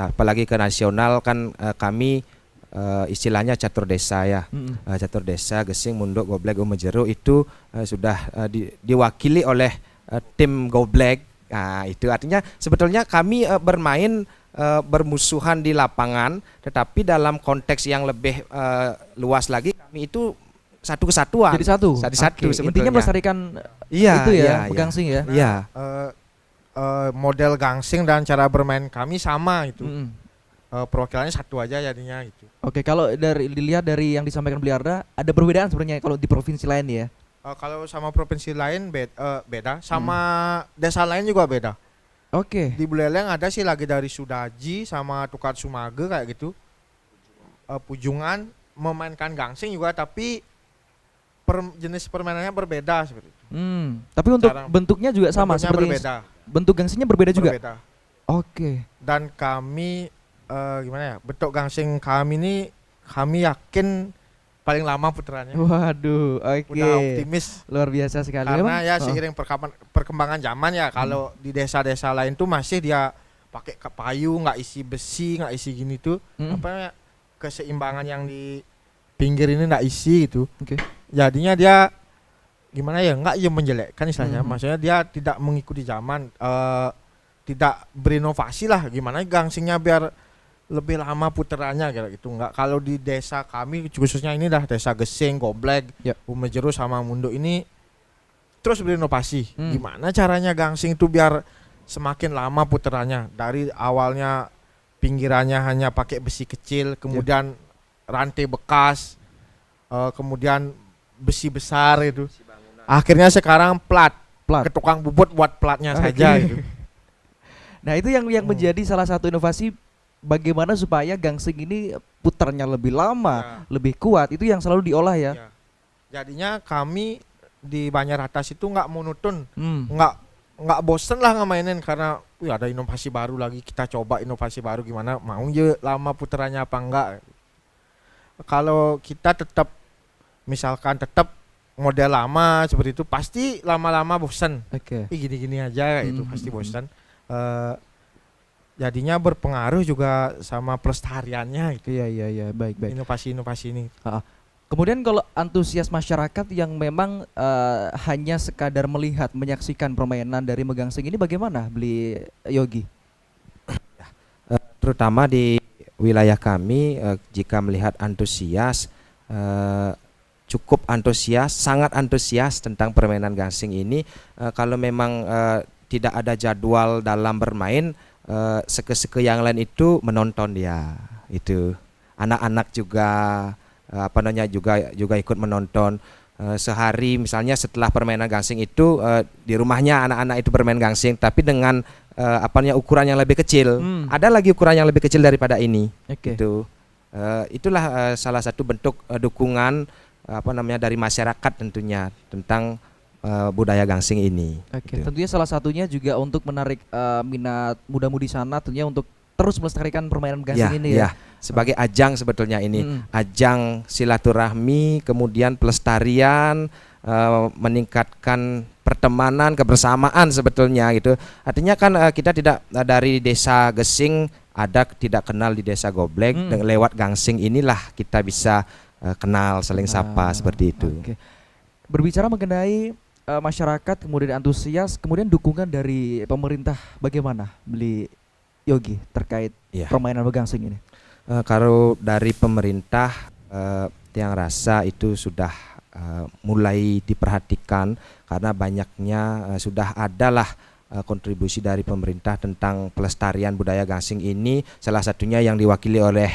apalagi ke nasional kan kami istilahnya catur desa ya. Catur desa Gesing, Munduk, Goblek, Umejeru itu sudah diwakili oleh tim Goblek. Nah, itu artinya sebetulnya kami bermain bermusuhan di lapangan, tetapi dalam konteks yang lebih luas lagi kami itu satu kesatuan. Jadi satu sebetulnya. Intinya melestarikan itu ya, gangsing ya. Iya. Model gangsing dan cara bermain kami sama itu. Perwakilannya satu aja jadinya gitu. Oke, kalau dilihat dari yang disampaikan Bli Arda, ada perbedaan sebenarnya kalau di provinsi lain ya. Kalau sama provinsi lain beda, sama desa lain juga beda. Di Buleleng ada sih lagi dari Sudaji sama Tukar Sumage kayak gitu. Pujungan memainkan gangsing juga tapi jenis permainannya berbeda seperti itu. Tapi untuk bentuknya juga sama seperti berbeda. Bentuk gangsingnya berbeda juga. Dan kami gimana ya? Bentuk gangsing kami ini kami yakin paling lama puterannya. Waduh, Udah optimis. Luar biasa sekali. Karena ya seiring perkembangan zaman ya, kalau di desa-desa lain tuh masih dia pakai kayu, nggak isi besi, nggak isi gini tuh. Apa keseimbangan yang di pinggir ini nggak isi gitu. Jadinya dia gimana ya, nggak menjelekkan istilahnya. Maksudnya dia tidak mengikuti zaman, tidak berinovasi lah. Gimana gangsingnya biar lebih lama puterannya gitu. Nggak, kalau di desa kami khususnya ini dah desa Gesing, Goblek, Umejeru sama Munduk ini terus berinovasi. Gimana caranya gangsing itu biar semakin lama puterannya, dari awalnya pinggirannya hanya pakai besi kecil, kemudian rantai bekas, kemudian besi besar itu. Akhirnya sekarang plat. Ke tukang bubut buat platnya saja gitu. Nah, itu yang menjadi salah satu inovasi bagaimana supaya gangsing ini putarnya lebih lama, lebih kuat. Itu yang selalu diolah ya. Jadinya kami di Banjar Atas itu nggak monoton, nggak bosen lah ngemainin karena ada inovasi baru lagi, kita coba inovasi baru gimana, mau ya lama puterannya apa enggak. Kalau kita tetap misalkan tetap model lama seperti itu pasti lama-lama bosan. Gini-gini aja itu pasti bosan. Jadinya berpengaruh juga sama pelestariannya itu. Iya, baik. Inovasi-inovasi ini. Kemudian kalau antusias masyarakat yang memang hanya sekadar melihat, menyaksikan permainan dari Megangsing ini bagaimana, Bli Yogi? Terutama di wilayah kami, jika melihat antusias, cukup antusias, sangat antusias tentang permainan gangsing ini. Kalau memang tidak ada jadwal dalam bermain, seke-seke yang lain itu menonton dia. Itu anak-anak juga juga ikut menonton. sehari misalnya setelah permainan gangsing itu di rumahnya anak-anak itu bermain gangsing tapi dengan ukuran yang lebih kecil. Ada lagi ukuran yang lebih kecil daripada ini. Oke. Itu itulah salah satu bentuk dukungan dari masyarakat tentunya tentang budaya gangsing ini. Oke, Gitu. tentunya salah satunya juga untuk menarik minat muda-mudi sana tentunya untuk terus melestarikan permainan gangsing ini ya. Sebagai ajang sebetulnya ini, ajang silaturahmi, kemudian pelestarian, meningkatkan pertemanan, kebersamaan sebetulnya gitu. Artinya kan kita tidak dari desa Gesing tidak kenal di desa Gobleg, dengan lewat gangsing inilah kita bisa kenal, saling sapa seperti itu. Oke. Berbicara mengenai masyarakat, kemudian antusias, kemudian dukungan dari pemerintah bagaimana beli Yogi terkait Iya. permainan begangsing ini? Kalau dari pemerintah yang rasa itu sudah mulai diperhatikan karena banyaknya sudah adalah kontribusi dari pemerintah tentang pelestarian budaya gangsing ini, salah satunya yang diwakili oleh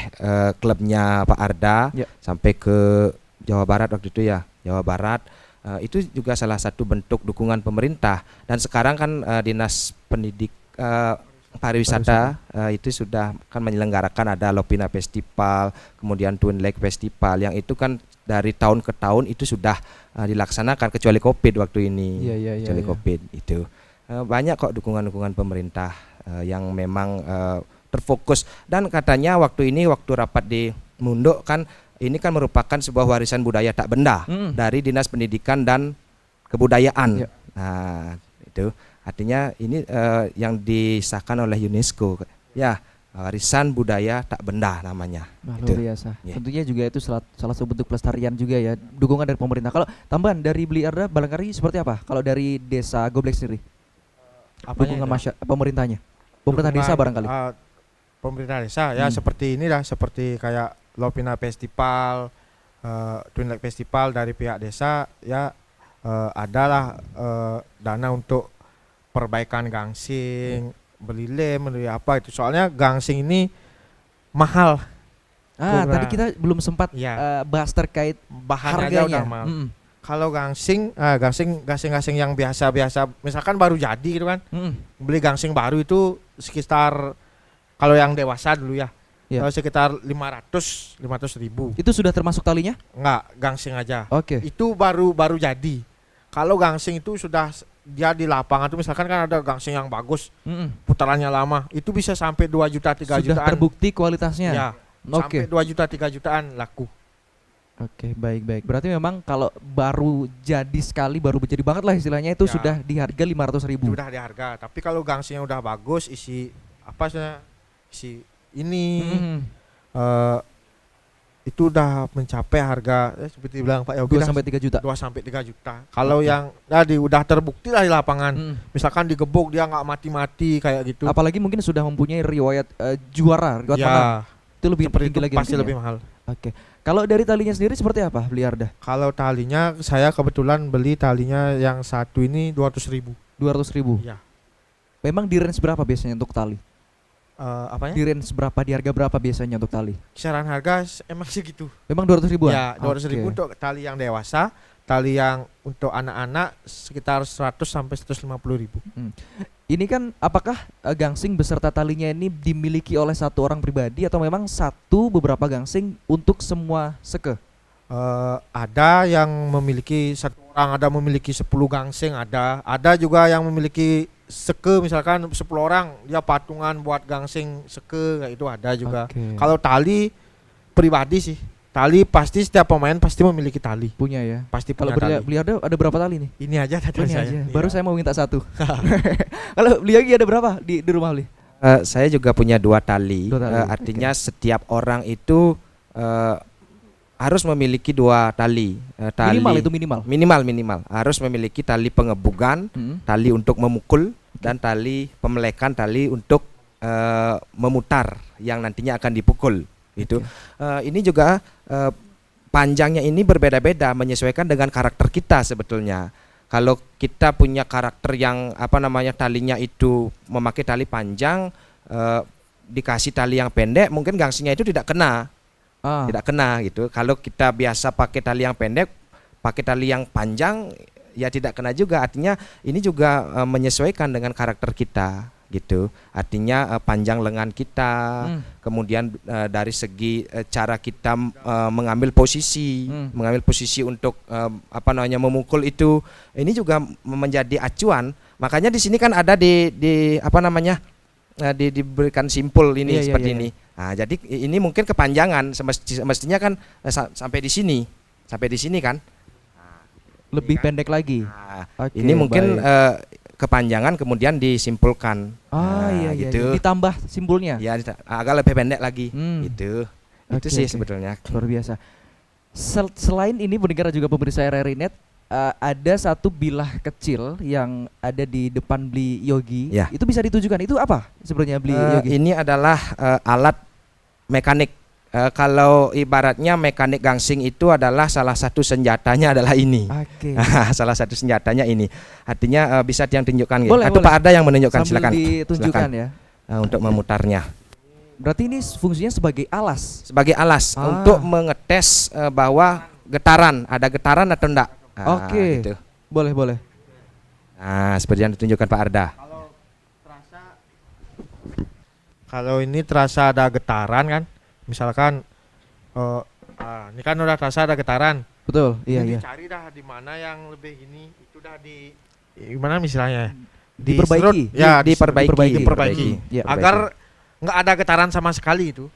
klubnya Pak Arda sampai ke Jawa Barat waktu itu ya, Jawa Barat. Itu juga salah satu bentuk dukungan pemerintah. Dan sekarang kan Dinas Pariwisata itu sudah kan menyelenggarakan ada Lopina Festival, kemudian Twin Lake Festival yang itu kan dari tahun ke tahun itu sudah dilaksanakan kecuali Covid waktu ini. Kecuali Covid itu. Banyak kok dukungan-dukungan pemerintah yang memang terfokus, dan katanya waktu rapat di Mundok kan ini kan merupakan sebuah warisan budaya tak benda dari Dinas Pendidikan dan Kebudayaan. Nah, itu artinya ini yang disahkan oleh UNESCO ya, warisan budaya tak benda namanya. Luar biasa. Tentunya juga itu salah satu bentuk pelestarian juga ya, dukungan dari pemerintah. Kalau tambahan dari Beli Arda barangkali seperti apa kalau dari desa Gobleg sendiri? Dukungan pemerintahnya, pemerintah desa barangkali. Pemerintah desa ya seperti inilah, seperti kayak Lopina Festival, Twin Lake Festival dari pihak desa ya, adalah dana untuk perbaikan gangsing, beli lem, beli apa itu. Soalnya gangsing ini mahal. Tadi kita belum sempat bahas terkait bahannya harganya. Udah mahal. Kalau gangsing yang biasa-biasa, misalkan baru jadi gitu kan, beli gangsing baru itu sekitar, kalau yang dewasa dulu ya, sekitar 500 ribu. Itu sudah termasuk talinya? Enggak, gangsing aja. Oke. Itu baru jadi. Kalau gangsing itu sudah dia di lapangan tuh, misalkan kan ada gangsing yang bagus, putarannya lama, itu bisa sampai 2 juta 3 jutaan. Sudah terbukti kualitasnya. Ya. Sampai 2 juta 3 jutaan laku. Oke, baik. Berarti memang kalau baru jadi sekali, baru jadi banget lah istilahnya, itu sudah di harga 500 ribu. Sudah di harga. Tapi kalau gangsingnya udah bagus, isi ini itu udah mencapai harga seperti bilang Pak Yogi 2 sampai 3 juta. 2 sampai 3 juta. Kalau yang tadi udah terbukti lah di lapangan. Misalkan digebuk dia nggak mati-mati kayak gitu. Apalagi mungkin sudah mempunyai riwayat juara, riwayat menang. Itu lebih tinggi lagi. Pasti lebih mahal. Oke. Kalau dari talinya sendiri seperti apa, Beli Arda? Kalau talinya saya kebetulan beli talinya yang satu ini 200 ribu. 200 ribu? Iya. Memang di range berapa biasanya untuk tali? Apanya? Di range berapa, di harga berapa biasanya untuk tali? Kisaran harga emang segitu. Memang 200 ribuan? Ya, 200 ribu untuk tali yang dewasa. Tali yang untuk anak-anak sekitar 100 sampai 150 ribu. Ini kan apakah gangsing beserta talinya ini dimiliki oleh satu orang pribadi atau memang beberapa gangsing untuk semua seke? Ada yang memiliki satu orang, ada memiliki 10 gangsing, ada juga yang memiliki seke, misalkan 10 orang dia patungan buat gangsing seke, kayak itu ada juga. Kalau tali pribadi sih, tali pasti setiap pemain pasti memiliki tali. Punya ya. Pasti kalau punya tali. Beli ada berapa tali nih? Ini aja tadi saya. Aja. Baru saya mau minta satu. Kalau Beli lagi ada berapa di rumah Beli? Saya juga punya 2 tali. Artinya setiap orang itu harus memiliki 2 tali. Minimal harus memiliki tali pengebugan, tali untuk memukul, dan tali pemelekan, tali untuk memutar yang nantinya akan dipukul. Itu ini juga panjangnya ini berbeda-beda menyesuaikan dengan karakter kita sebetulnya. Kalau kita punya karakter yang talinya itu memakai tali panjang, dikasih tali yang pendek, mungkin gangsingnya itu tidak kena. Tidak kena gitu. Kalau kita biasa pakai tali yang pendek, pakai tali yang panjang ya tidak kena juga. Artinya ini juga menyesuaikan dengan karakter kita gitu. Artinya panjang lengan kita, kemudian dari segi cara kita mengambil posisi untuk memukul itu, ini juga menjadi acuan. Makanya di sini kan ada diberikan simpul ini seperti ini. Nah, jadi ini mungkin kepanjangan, semestinya kan sampai di sini kan. Lebih pendek lagi. Nah, ini mungkin kepanjangan kemudian disimpulkan. Gitu. Ditambah simpulnya. Ya agak lebih pendek lagi gitu. Itu sih sebetulnya. Luar biasa. Selain ini pendengar juga pemirsa RRI Net, ada satu bilah kecil yang ada di depan Beli Yogi. Ya. Itu bisa ditujukan. Itu apa sebenarnya Beli Yogi? Ini adalah alat mekanik. Kalau ibaratnya mekanik gangsing itu adalah salah satu senjatanya adalah ini. Oke. Salah satu senjatanya ini. Artinya bisa yang tunjukkan gitu. Boleh, Atau boleh. Pak Arda yang menunjukkan, Sambil silakan. ditunjukkan Silakan. ya. Untuk memutarnya. Berarti ini fungsinya sebagai alas. Sebagai alas untuk mengetes bahwa ada getaran atau enggak. Oke. Gitu. Boleh. Nah, seperti yang ditunjukkan Pak Arda. Kalau ini terasa ada getaran kan, misalkan ini kan udah terasa ada getaran. Betul. Iya. Dicari dah di mana yang lebih ini, itu dah gimana misalnya? Diperbaiki. Diperbaiki. Ya, Agar nggak ada getaran sama sekali itu.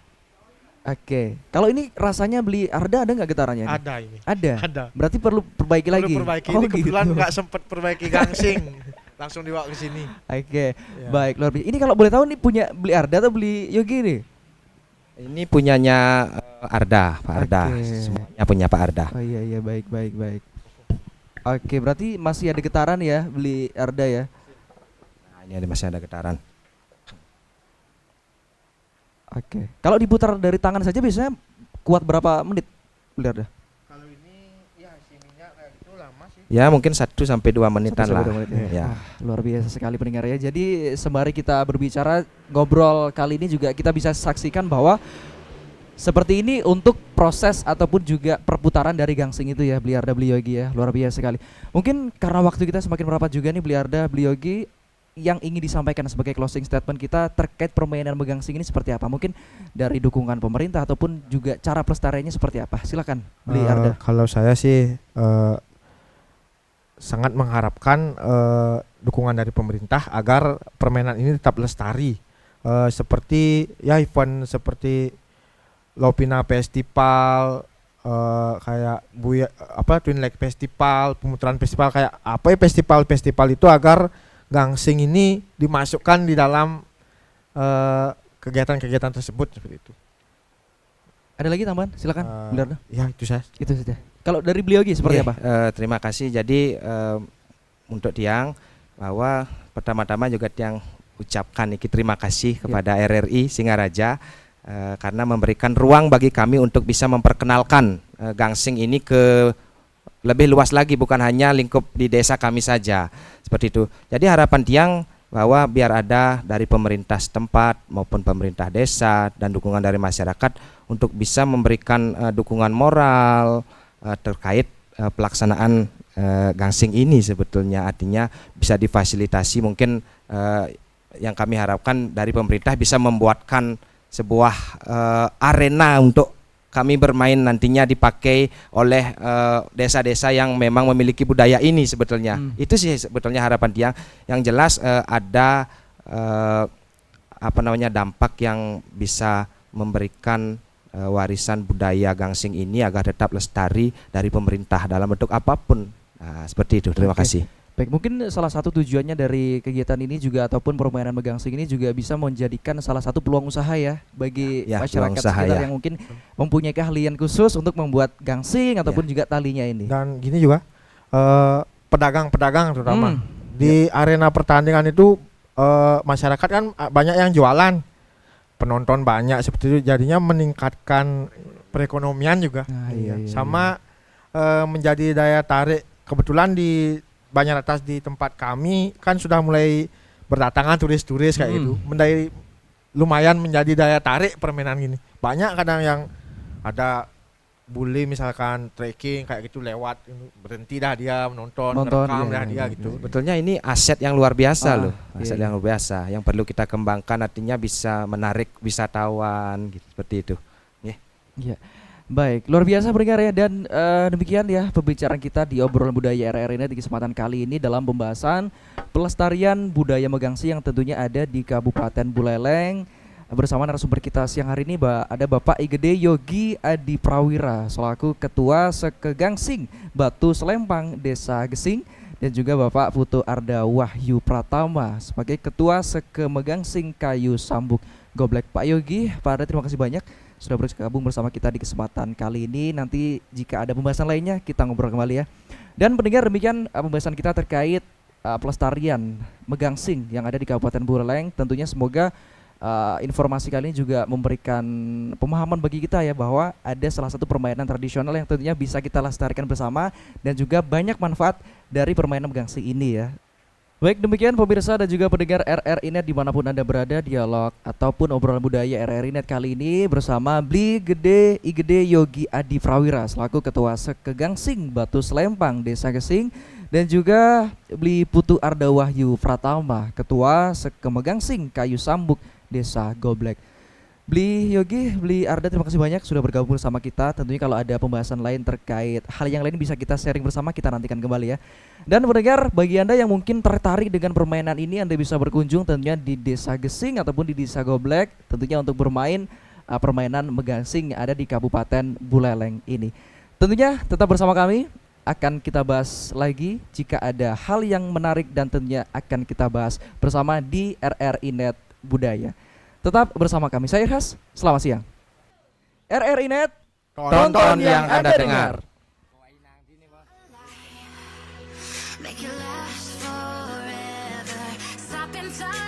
Oke. Kalau ini rasanya Beli Arda ada nggak getarannya? Ada ini. Ada. Berarti perlu perbaiki lagi. Perbaiki. Ini kebetulan nggak sempet perbaiki gangsing. Langsung dibawa ke sini. Oke. Ya. Baik, luar biasa. Ini kalau boleh tahu nih punya Beli Arda atau Beli Yogi nih? Ini punyanya Arda, Pak Arda. Oke. Semuanya punya Pak Arda. Oh iya, baik. Oke, berarti masih ada getaran ya Beli Arda ya? Nah, ini masih ada getaran. Oke. Kalau diputar dari tangan saja biasanya kuat berapa menit Beli Arda? Kalau ini ya sininya kayak gitu lama sih. Ya mungkin 1 sampai 2 menitan 1 lah. sampai 2 menit ya. Ya. Luar biasa sekali pendengar ya. Jadi sembari kita berbicara ngobrol kali ini juga kita bisa saksikan bahwa seperti ini untuk proses ataupun juga perputaran dari gangsing itu ya Beli Arda, Beli Yogi ya. Luar biasa sekali. Mungkin karena waktu kita semakin merapat juga nih Beli Arda, Beli Yogi, yang ingin disampaikan sebagai closing statement kita terkait permainan begangsing ini seperti apa? Mungkin dari dukungan pemerintah ataupun juga cara pelestariannya seperti apa? Silakan Beli Arda. Kalau saya sih sangat mengharapkan dukungan dari pemerintah agar permainan ini tetap lestari. Seperti ya event seperti Lopina Festival, kayak Twin Lake Festival, pemutaran festival kayak apa ya, festival itu agar gangsing ini dimasukkan di dalam kegiatan-kegiatan tersebut seperti itu. Ada lagi tambahan? Silakan Beli Arda. Ya itu saja. Itu saja. Kalau dari Beli Yogi seperti apa? Terima kasih. Jadi untuk Tiang bahwa pertama-tama juga Tiang ucapkan terima kasih kepada RRI Singaraja karena memberikan ruang bagi kami untuk bisa memperkenalkan gangsing ini ke lebih luas lagi, bukan hanya lingkup di desa kami saja. Seperti itu. Jadi harapan Tiang bahwa biar ada dari pemerintah setempat maupun pemerintah desa dan dukungan dari masyarakat untuk bisa memberikan dukungan moral terkait pelaksanaan gangsing ini sebetulnya. Artinya bisa difasilitasi, mungkin yang kami harapkan dari pemerintah bisa membuatkan sebuah arena untuk kami bermain nantinya dipakai oleh desa-desa yang memang memiliki budaya ini sebetulnya. Itu sih sebetulnya harapan Tiang. Yang jelas ada dampak yang bisa memberikan warisan budaya gangsing ini agar tetap lestari dari pemerintah dalam bentuk apapun. Nah, seperti itu. Terima kasih. Baik, mungkin salah satu tujuannya dari kegiatan ini juga ataupun permainan begangsing ini juga bisa menjadikan salah satu peluang usaha ya bagi masyarakat sekitar yang mungkin mempunyai keahlian khusus untuk membuat gangsing ataupun juga talinya ini. Dan gini juga pedagang-pedagang terutama di arena pertandingan itu masyarakat kan banyak yang jualan, penonton banyak seperti itu, jadinya meningkatkan perekonomian juga. Sama menjadi daya tarik. Kebetulan di Banjar Atas di tempat kami kan sudah mulai berdatangan turis-turis kayak gitu. Lumayan menjadi daya tarik permainan gini. Banyak kadang yang ada bule misalkan trekking kayak gitu lewat, berhenti dah dia menonton, Nonton, ngerekam iya, dah iya, dia iya. gitu. Sebetulnya ini aset yang luar biasa Ah, loh, aset iya, yang luar biasa yang perlu kita kembangkan, artinya bisa menarik wisatawan gitu, seperti itu. Iya. Baik, luar biasa pendengar ya, dan demikian ya pembicaraan kita di obrolan budaya RR ini di kesempatan kali ini dalam pembahasan pelestarian budaya Megangsi yang tentunya ada di Kabupaten Buleleng. Bersama narasumber kita siang hari ini ada Bapak Igede Yogi Adi Prawira selaku Ketua Sekegangsing Batu Selempang Desa Gesing, dan juga Bapak Putu Arda Wahyu Pratama sebagai Ketua Sekemegangsing Kayu Sambuk Goblek. Pak Yogi, Pak Arda, terima kasih banyak sudah bergabung bersama kita di kesempatan kali ini. Nanti jika ada pembahasan lainnya kita ngobrol kembali ya. Dan pendengar, demikian pembahasan kita terkait pelestarian Megangsing yang ada di Kabupaten Buleleng. Tentunya semoga informasi kali ini juga memberikan pemahaman bagi kita ya, bahwa ada salah satu permainan tradisional yang tentunya bisa kita lestarikan bersama, dan juga banyak manfaat dari permainan Megangsing ini ya. Baik, demikian pemirsa dan juga pendengar RRI Net dimanapun Anda berada, dialog ataupun obrolan budaya RRI Net kali ini bersama Bli Gede Igede Yogi Adi Prawira selaku Ketua Sekegangsing Batu Selempang Desa Gesing, dan juga Bli Putu Arda Wahyu Pratama Ketua Sekemegangsing Kayu Sambuk Desa Goblek. Bli Yogi, Bli Arda, terima kasih banyak sudah bergabung bersama kita. Tentunya kalau ada pembahasan lain terkait hal yang lain bisa kita sharing bersama, kita nantikan kembali ya. Dan pendengar, bagi Anda yang mungkin tertarik dengan permainan ini, Anda bisa berkunjung tentunya di Desa Gesing ataupun di Desa Goblek, tentunya untuk bermain permainan Megangsing yang ada di Kabupaten Buleleng ini. Tentunya tetap bersama kami, akan kita bahas lagi jika ada hal yang menarik dan tentunya akan kita bahas bersama di RRI Net Budaya. Tetap bersama kami, saya Irhas, selamat siang. RRI Net, Tonton yang Anda dengar. Make it last forever. Stop in time.